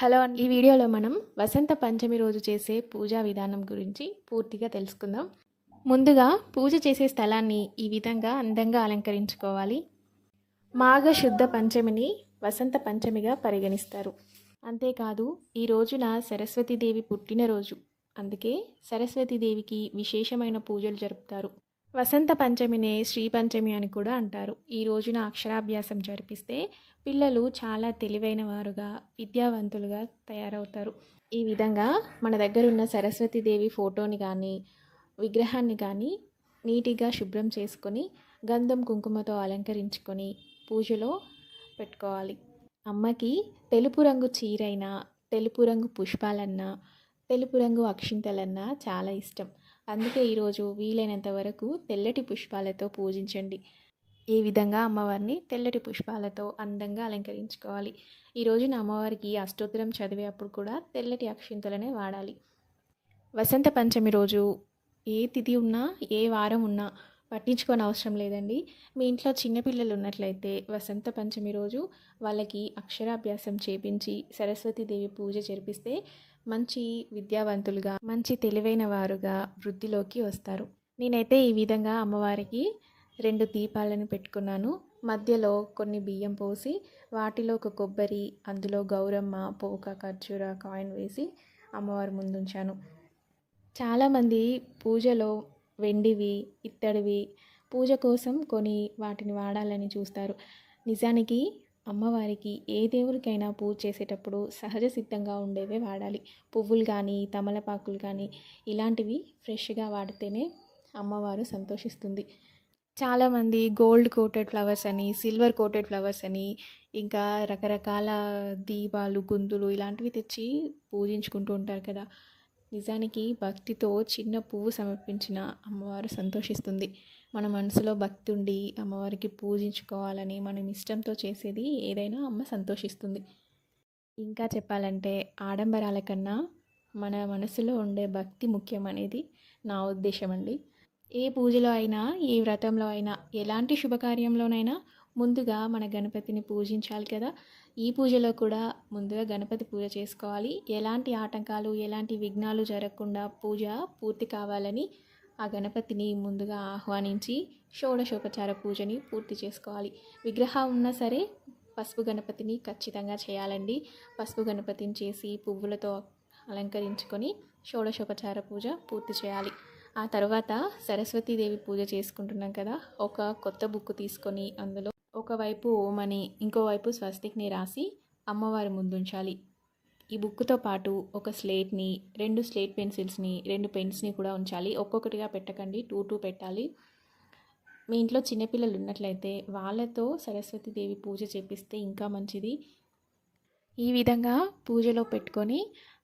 Hello అండి. ఈ వీడియోలో మనం వసంత పంచమి రోజు చేసే పూజా విధానం గురించి పూర్తిగా తెలుసుకుందాం. ముందుగా పూజ చేసే స్థలాన్ని ఈ విధంగా అందంగా అలంకరించుకోవాలి. మాఘ శుద్ధ పంచమిని వసంత పంచమిగా పరిగణిస్తారు. అంతేకాదు ఈ రోజున సరస్వతీదేవి పుట్టినరోజు. అందుకే సరస్వతీదేవికి విశేషమైన పూజలు జరుపుతారు. వసంత పంచమినే శ్రీ పంచమి అని కూడా అంటారు. ఈ రోజున అక్షరాభ్యాసం జరిపిస్తే పిల్లలు చాలా తెలివైన వారుగా, విద్యావంతులుగా తయారవుతారు. ఈ విధంగా మన దగ్గర ఉన్న సరస్వతీదేవి ఫోటోని కానీ, విగ్రహాన్ని కానీ నీట్గా శుభ్రం చేసుకొని గంధం కుంకుమతో అలంకరించుకొని పూజలో పెట్టుకోవాలి. అమ్మకి తెలుపు రంగు చీరైనా, తెలుపు రంగు పుష్పాలన్నా, తెలుపు రంగు అక్షింతలన్నా చాలా ఇష్టం. అందుకే ఈరోజు వీలైనంత వరకు తెల్లటి పుష్పాలతో పూజించండి. ఈ విధంగా అమ్మవారిని తెల్లటి పుష్పాలతో అందంగా అలంకరించుకోవాలి. ఈ రోజున అమ్మవారికి అష్టోత్తరం చదివేటప్పుడు కూడా తెల్లటి అక్షింతలనే వాడాలి. వసంత పంచమి రోజు ఏ తిథి ఉన్నా, ఏ వారం ఉన్నా పట్టించుకోని అవసరం లేదండి. మీ ఇంట్లో చిన్నపిల్లలు ఉన్నట్లయితే వసంత పంచమి రోజు వాళ్ళకి అక్షరాభ్యాసం చేపించి సరస్వతీదేవి పూజ జరిపిస్తే మంచి విద్యావంతులుగా, మంచి తెలివైన వారుగా వృద్ధిలోకి వస్తారు. నేనైతే ఈ విధంగా అమ్మవారికి 2 దీపాలను పెట్టుకున్నాను. మధ్యలో కొన్ని బియ్యం పోసి వాటిలో ఒక కొబ్బరి, అందులో గౌరమ్మ, పోక, ఖర్జూర కాయిన్ వేసి అమ్మవారి ముందుంచాను. చాలామంది పూజలో వెండివి, ఇత్తడివి పూజ కోసం కొని వాటిని వాడాలని చూస్తారు. నిజానికి అమ్మవారికి ఏ దేవుడికైనా పూజ చేసేటప్పుడు సహజ సిద్ధంగా ఉండేవే వాడాలి. పువ్వులు కానీ, తమలపాకులు కానీ ఇలాంటివి ఫ్రెష్గా వాడితేనే అమ్మవారు సంతోషిస్తుంది. చాలామంది గోల్డ్ కోటెడ్ ఫ్లవర్స్ అని, సిల్వర్ కోటెడ్ ఫ్లవర్స్ అని, ఇంకా రకరకాల దీపాలు, గుందులు ఇలాంటివి తెచ్చి పూజించుకుంటూ ఉంటారు కదా. నిజానికి భక్తితో చిన్న పువ్వు సమర్పించిన అమ్మవారు సంతోషిస్తుంది. మన మనసులో భక్తి ఉండి అమ్మవారికి పూజించుకోవాలని మనం ఇష్టంతో చేసేది ఏదైనా అమ్మ సంతోషిస్తుంది. ఇంకా చెప్పాలంటే ఆడంబరాల కన్నా మన మనసులో ఉండే భక్తి ముఖ్యం అనేది నా ఉద్దేశం అండి. ఏ పూజలో అయినా, ఏ వ్రతంలో అయినా, ఎలాంటి శుభకార్యంలోనైనా ముందుగా మన గణపతిని పూజించాలి కదా. ఈ పూజలో కూడా ముందుగా గణపతి పూజ చేసుకోవాలి. ఎలాంటి ఆటంకాలు, ఎలాంటి విఘ్నాలు జరగకుండా పూజ పూర్తి కావాలని ఆ గణపతిని ముందుగా ఆహ్వానించి షోడశోపచార పూజని పూర్తి చేసుకోవాలి. విగ్రహం ఉన్నా సరే పసుపు గణపతిని ఖచ్చితంగా చేయాలండి. పసుపు గణపతిని చేసి పువ్వులతో అలంకరించుకొని షోడశోపచార పూజ పూర్తి చేయాలి. ఆ తర్వాత సరస్వతీదేవి పూజ చేసుకుంటున్నాం కదా, ఒక కొత్త బుక్ తీసుకొని అందులో ఒకవైపు ఓమని, ఇంకోవైపు స్వస్తిక్ని రాసి అమ్మవారి ముందుంచాలి. ఈ బుక్తో పాటు ఒక స్లేట్ని, 2 స్లేట్ పెన్సిల్స్ని, 2 పెన్స్ని కూడా ఉంచాలి. ఒక్కొక్కటిగా పెట్టకండి, 2 పెట్టాలి. మీ ఇంట్లో చిన్నపిల్లలు ఉన్నట్లయితే వాళ్ళతో సరస్వతీదేవి పూజ చేపిస్తే ఇంకా మంచిది. ఈ విధంగా పూజలో పెట్టుకొని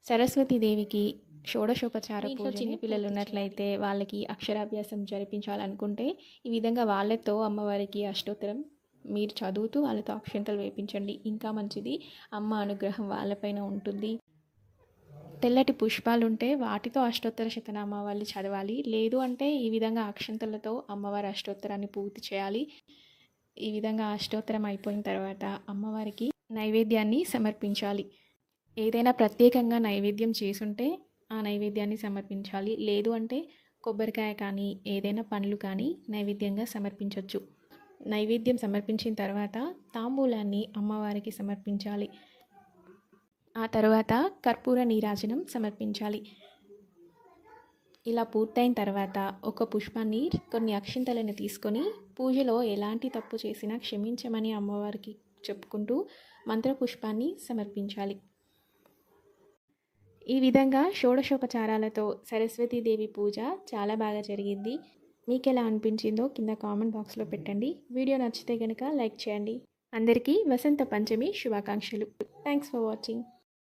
సరస్వతీదేవికి షోడశోపచార పూజ, చిన్నపిల్లలు ఉన్నట్లయితే వాళ్ళకి అక్షరాభ్యాసం జరిపించాలనుకుంటే ఈ విధంగా వాళ్ళతో అమ్మవారికి అష్టోత్తరం మీరు చదువుతూ వాళ్ళతో అక్షంతలు వేపించండి, ఇంకా మంచిది. అమ్మ అనుగ్రహం వాళ్ళపైన ఉంటుంది. తెల్లటి పుష్పాలు ఉంటే వాటితో అష్టోత్తర శతనామావళి చదవాలి. లేదు అంటే ఈ విధంగా అక్షంతలతో అమ్మవారి అష్టోత్తరాన్ని పూర్తి చేయాలి. ఈ విధంగా అష్టోత్తరం అయిపోయిన తర్వాత అమ్మవారికి నైవేద్యాన్ని సమర్పించాలి. ఏదైనా ప్రత్యేకంగా నైవేద్యం చేసుంటే ఆ నైవేద్యాన్ని సమర్పించాలి. లేదు అంటే కొబ్బరికాయ కానీ, ఏదైనా పండ్లు కానీ నైవేద్యంగా సమర్పించవచ్చు. నైవేద్యం సమర్పించిన తర్వాత తాంబూలాన్ని అమ్మవారికి సమర్పించాలి. ఆ తర్వాత కర్పూర నీరాజనం సమర్పించాలి. ఇలా పూర్తయిన తర్వాత ఒక పుష్పాన్ని, కొన్ని అక్షింతలను తీసుకొని పూజలో ఎలాంటి తప్పు చేసినా క్షమించమని అమ్మవారికి చెప్పుకుంటూ మంత్రపుష్పాన్ని సమర్పించాలి. ఈ విధంగా షోడశోపచారాలతో సరస్వతీదేవి పూజ చాలా బాగా జరిగింది. మీకు ఎలా అనిపించిందో కింద కామెంట్ బాక్స్లో పెట్టండి. వీడియో నచ్చితే కనుక లైక్ చేయండి. అందరికీ వసంత పంచమి శుభాకాంక్షలు. Thanks for watching.